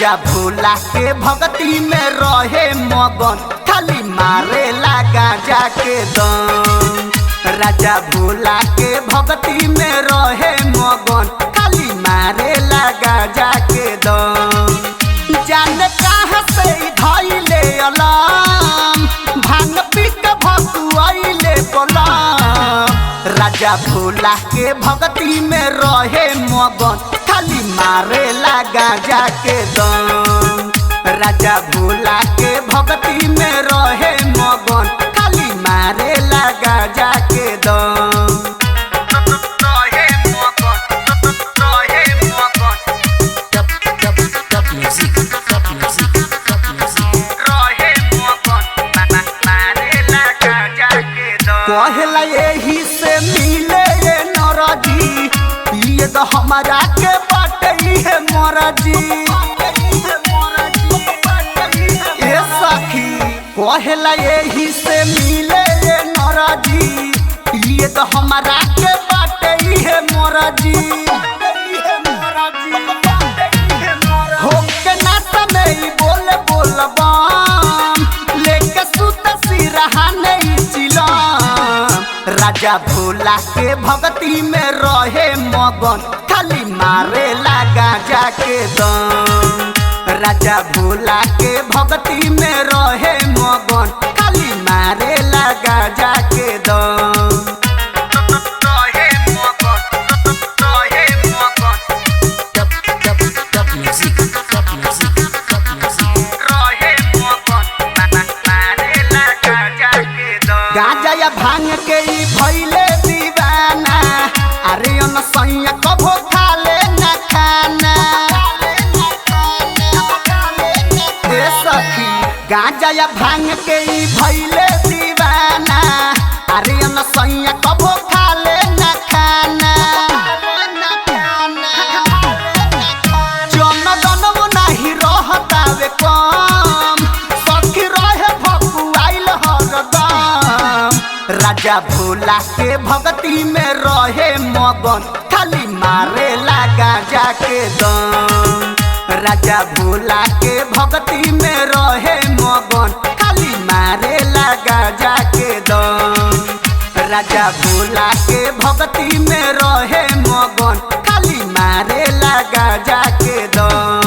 राजा भोला के भक्ति में रहे मगन, खाली मारे लगा जाके दम। राजा भोला के भक्ति में रहे मगन, खाली मारे लगा जाके दम। जाने कहाँ से धैले अलाम, भांग पी के भकुआइले बलाम। राजा भोला के भक्ति में रहे मगन, खाली मारे लगा जाके दम। राजा भोला के भक्ति में रहे मगन, खाली मारे लगा जाके दम। कहला यही से मिले ये नरजी, पिए तो हमारा के बाटे है मरजी। ए सखी कहला यही से मिले ये नरजी, पिए तो हमारा के बाटे है मरजी। होके ना समय बोल बोल बम, लेके सुत सिरहा नहीं चिलम। राजा भोला के भक्ति में रहे मगन, खाली मारे लगा जाके दम। राजा भोला के भक्ति में रहे मगन, खाली मारे लगा जाके दम। गांजा या भांग के ई भइले दीवाना, अरे अन सैया कभो खाले ना खाना। ए सखी गांजा या भांग के ई भइले दीवाना, अरे अन सैया कभो खाले ना खाना। जन जनम नाही रहतावे कम, सखी रहे भकुआइल हरदम। राजा भोला के भक्ति में रहे मगन, खाली मारे लगा जाके दम। राजा भोला के भक्ति में रहे मगन, खाली मारे लगा जाके दम। राजा भोला के भक्ति में रहे मगन, खाली मारे लगा जाके दम।